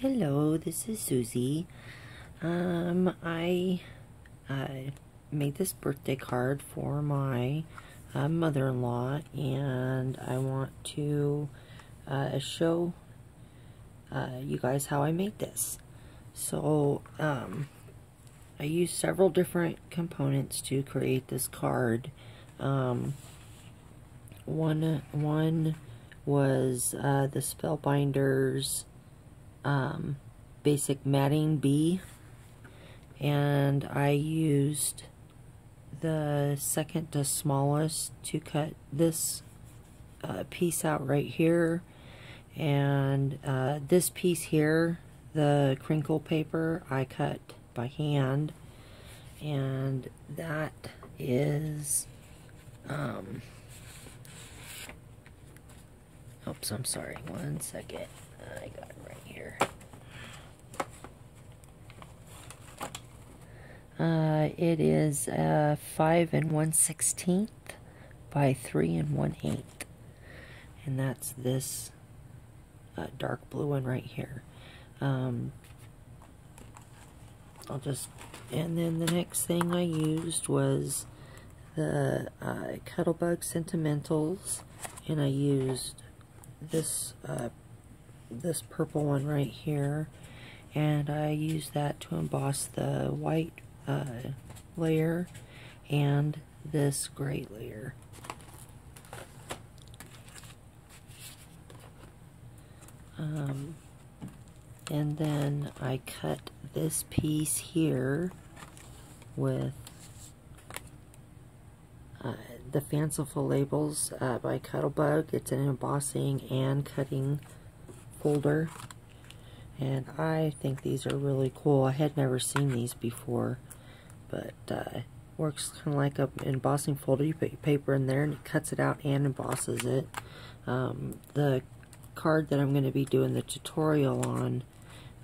Hello, this is Susie. I made this birthday card for my mother-in-law, and I want to show you guys how I made this. So, I used several different components to create this card. One was the Spellbinders basic matting B, and I used the second to smallest to cut this piece out right here, and this piece here, the crinkle paper, I cut by hand, and that is oops, I'm sorry, one second, I got it right here. It is 5 1/16 by 3 1/8, and that's this dark blue one right here. And then the next thing I used was the Cuttlebug Sentimentals, and I used this this purple one right here, and I used that to emboss the white layer and this gray layer. And then I cut this piece here with the Fanciful Labels by Cuttlebug. It's an embossing and cutting folder, and I think these are really cool. I had never seen these before, but works kind of like an embossing folder. You put your paper in there and it cuts it out and embosses it. The card that I'm going to be doing the tutorial on,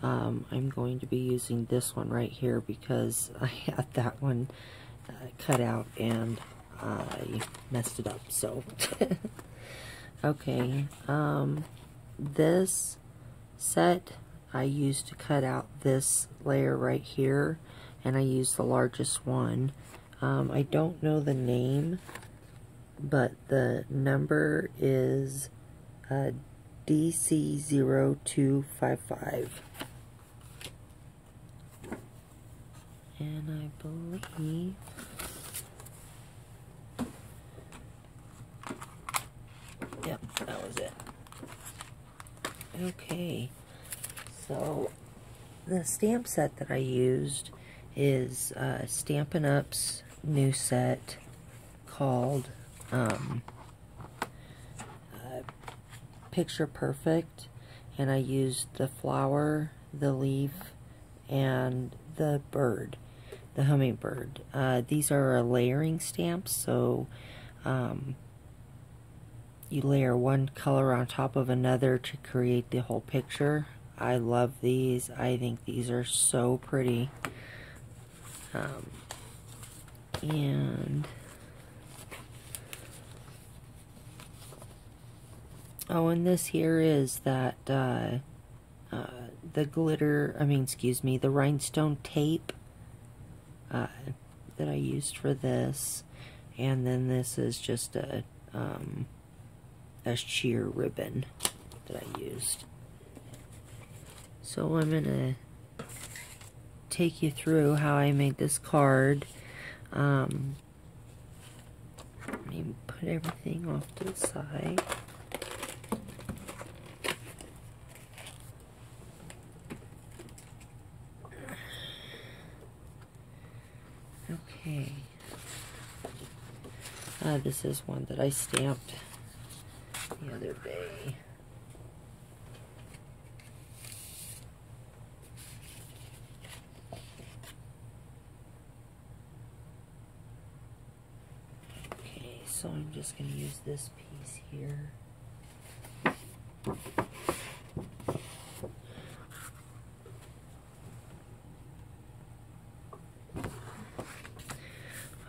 I'm going to be using this one right here because I had that one cut out and I messed it up, so okay. This set I used to cut out this layer right here, and I used the largest one. I don't know the name, but the number is DC0255. And I believe yep, that was it. Okay, so the stamp set that I used is Stampin' Up's new set called Picture Perfect, and I used the flower, the leaf, and the bird, the hummingbird. These are layering stamps, so you layer one color on top of another to create the whole picture. I love these. I think these are so pretty. And oh, and this here is that the glitter, the rhinestone tape that I used for this, and then this is just a sheer ribbon that I used. So I'm gonna take you through how I made this card. Let me put everything off to the side. Okay. This is one that I stamped the other day. Okay, so I'm just going to use this piece here.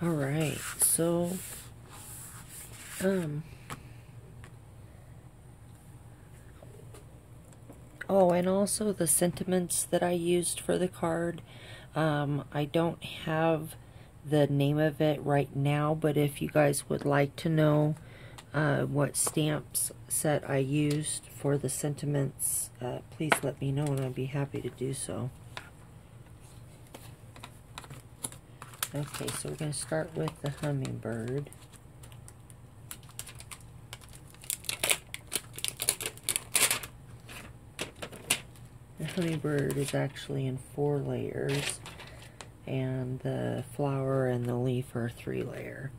Alright, so Oh, and also the sentiments that I used for the card. I don't have the name of it right now, but if you guys would like to know what stamps set I used for the sentiments, please let me know and I'd be happy to do so. Okay, so we're going to start with the hummingbird. The hummingbird is actually in 4 layers, and the flower and the leaf are 3 layer.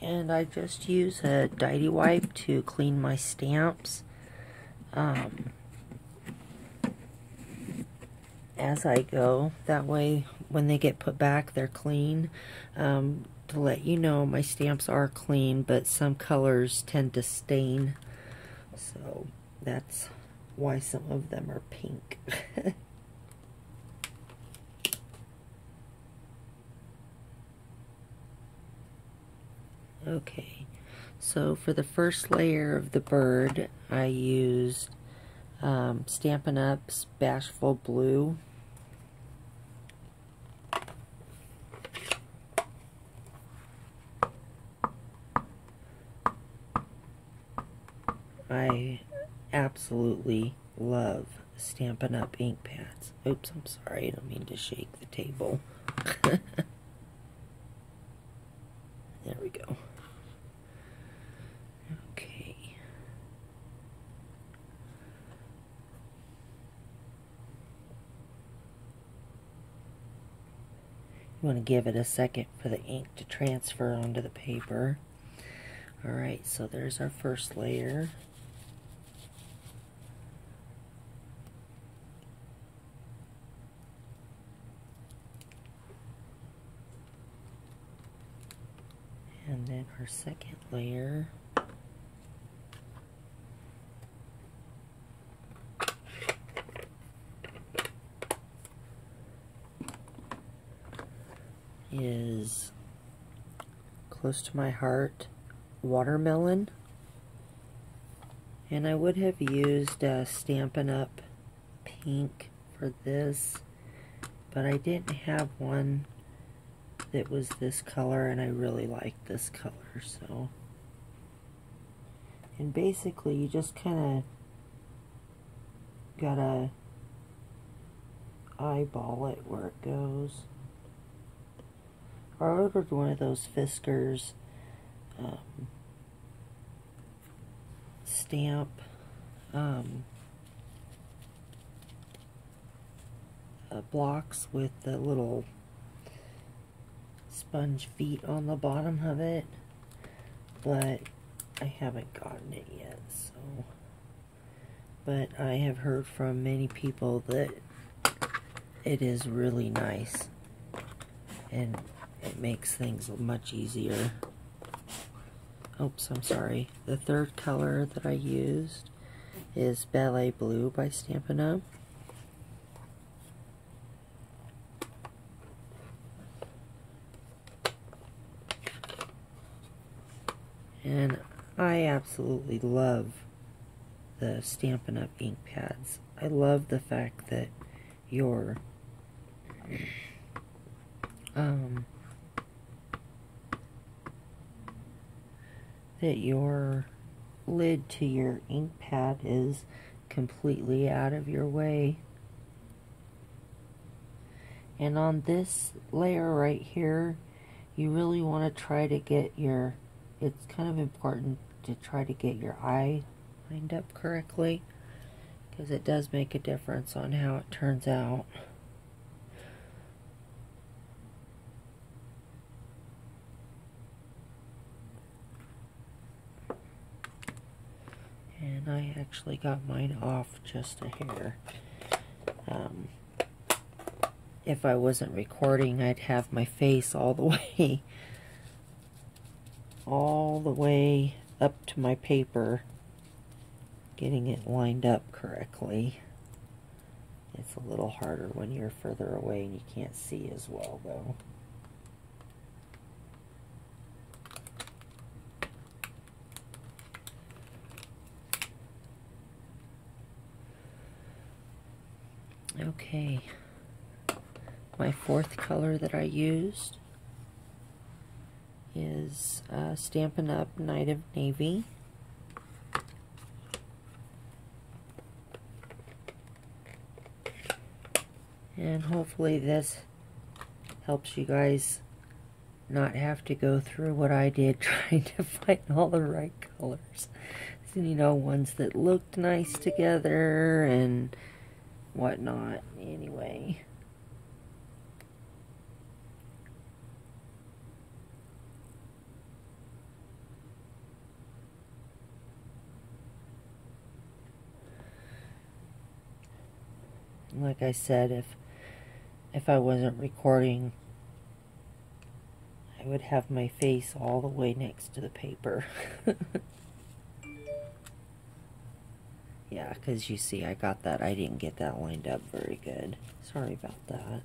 And I just use a Diety wipe to clean my stamps as I go. That way when they get put back they're clean. To let you know, my stamps are clean, but some colors tend to stain, so that's why some of them are pink. Okay, so for the first layer of the bird, I used Stampin' Up's Bashful Blue. I absolutely love Stampin' Up ink pads. Oops, I'm sorry, I don't mean to shake the table. There we go. Okay. You want to give it a second for the ink to transfer onto the paper. Alright, so there's our first layer. And then our second layer. Is close to my heart, watermelon. And I would have used Stampin' Up pink for this, but I didn't have one that was this color, and I really like this color. So, and basically you just kind of gotta eyeball it where it goes. I ordered one of those Fiskars stamp blocks with the little sponge feet on the bottom of it, but I haven't gotten it yet. So, but I have heard from many people that it is really nice and it makes things much easier. Oops, I'm sorry. The third color that I used is Ballet Blue by Stampin' Up. And I absolutely love the Stampin' Up ink pads. I love the fact that your lid to your ink pad is completely out of your way. And on this layer right here, you really want to try to get your, it's kind of important to try to get your eye lined up correctly, because it does make a difference on how it turns out. And I actually got mine off just a hair. If I wasn't recording, I'd have my face all the way up to my paper, getting it lined up correctly. It's a little harder when you're further away and you can't see as well, though. Okay, my fourth color that I used is Stampin' Up! Night of Navy. And hopefully this helps you guys not have to go through what I did trying to find all the right colors. So, you know, ones that looked nice together and whatnot. Anyway. Like I said, if I wasn't recording, I would have my face all the way next to the paper. Yeah, because you see, I didn't get that lined up very good. Sorry about that.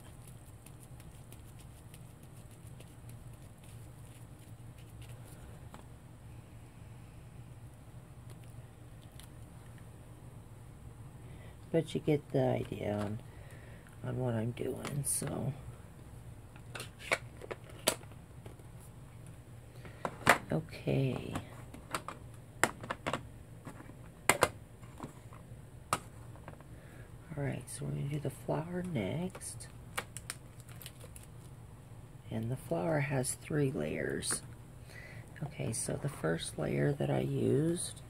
But you get the idea on what I'm doing, so. Okay. Alright, so we're going to do the flower next. And the flower has 3 layers. Okay, so the first layer that I used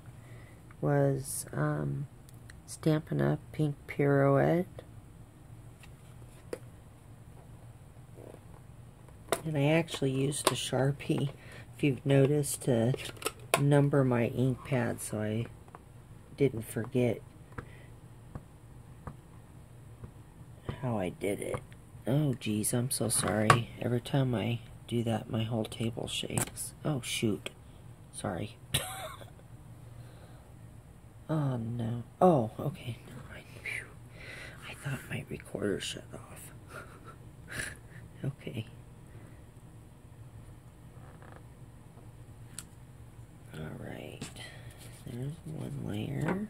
was Stampin' Up! Pink Pirouette. And I actually used a Sharpie, if you've noticed, to number my ink pad so I didn't forget how I did it. Oh geez, I'm so sorry. Every time I do that, my whole table shakes. Oh shoot. Sorry. Oh no. Oh, okay. Never mind. Phew. I thought my recorder shut off. Okay. Alright. There's one layer.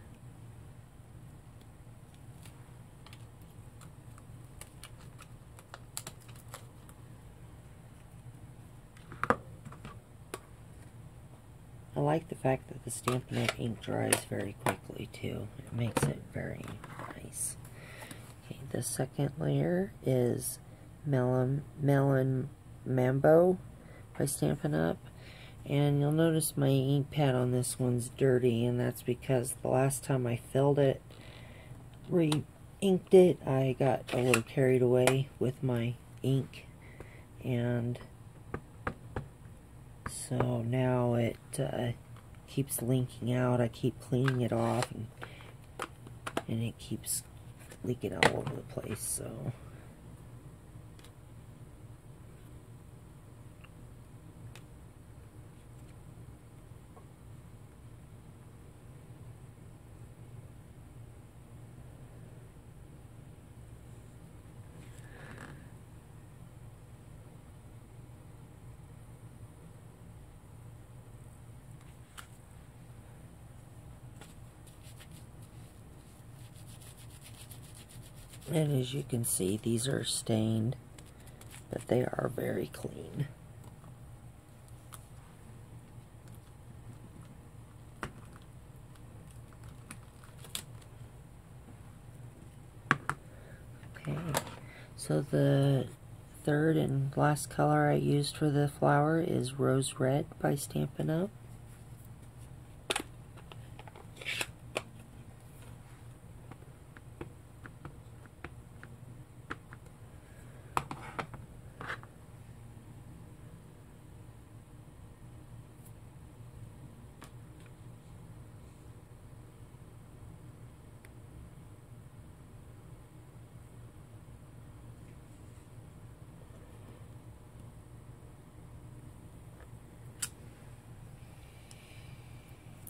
I like the fact that the Stampin' Up! Ink dries very quickly too. It makes it very nice. Okay, the second layer is Melon Mambo by Stampin' Up! And you'll notice my ink pad on this one's dirty, and that's because the last time I filled it, re-inked it, I got a little carried away with my ink, and so now it keeps leaking out. I keep cleaning it off, and it keeps leaking all over the place, so. And as you can see, these are stained, but they are very clean. Okay, so the third and last color I used for the flower is Rose Red by Stampin' Up!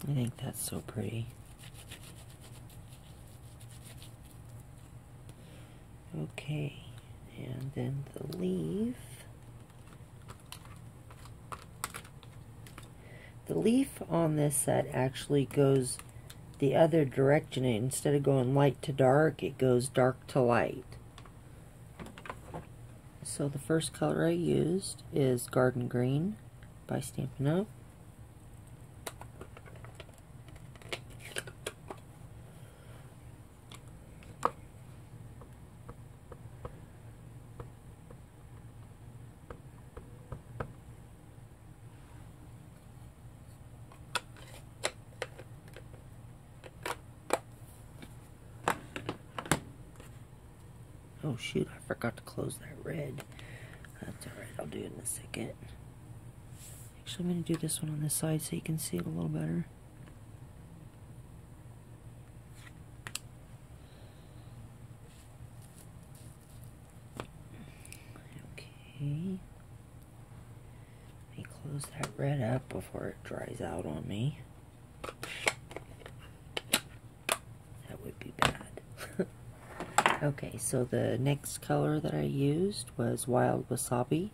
I think that's so pretty. Okay, and then the leaf. The leaf on this set actually goes the other direction. Instead of going light to dark, it goes dark to light. So the first color I used is Garden Green by Stampin' Up. Oh shoot, I forgot to close that red. That's alright, I'll do it in a second. Actually, I'm going to do this one on this side so you can see it a little better. Okay. Let me close that red up before it dries out on me. That would be bad. Okay, so the next color that I used was Wild Wasabi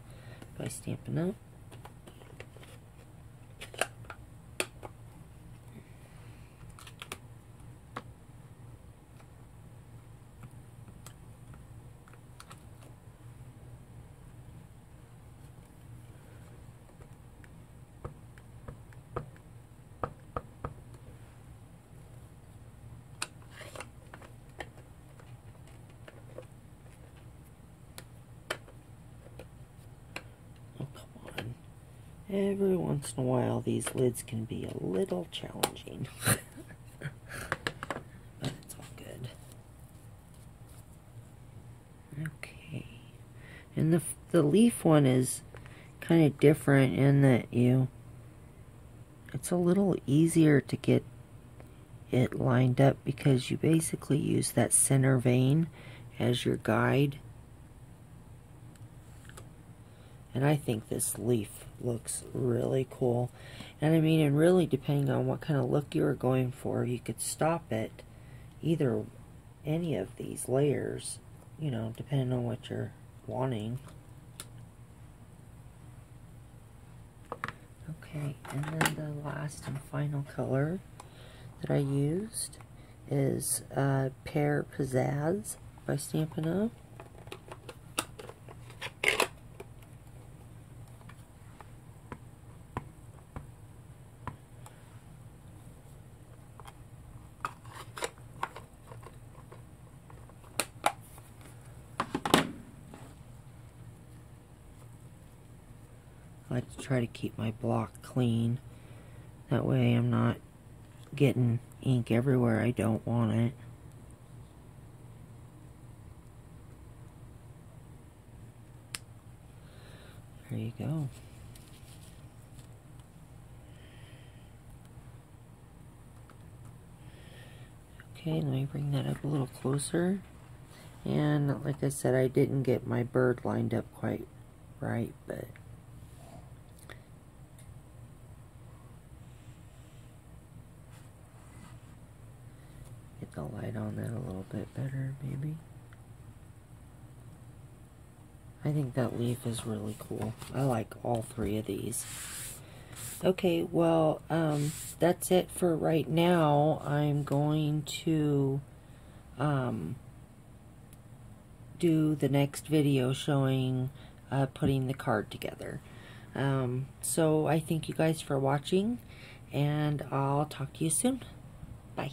by Stampin' Up. Every once in a while, these lids can be a little challenging. But it's all good. Okay. And the leaf one is kind of different in that it's a little easier to get it lined up because you basically use that center vein as your guide. And I think this leaf looks really cool. And I mean, and really depending on what kind of look you were going for, you could stop at either any of these layers, you know, depending on what you're wanting. Okay, and then the last and final color that I used is Pear Pizzazz by Stampin' Up. I like to try to keep my block clean. That way I'm not getting ink everywhere I don't want it. There you go. Okay, let me bring that up a little closer. And like I said, I didn't get my bird lined up quite right, but get the light on that a little bit better, maybe. I think that leaf is really cool. I like all three of these. Okay, well, that's it for right now. I'm going to do the next video showing putting the card together. So I thank you guys for watching, and I'll talk to you soon. Bye.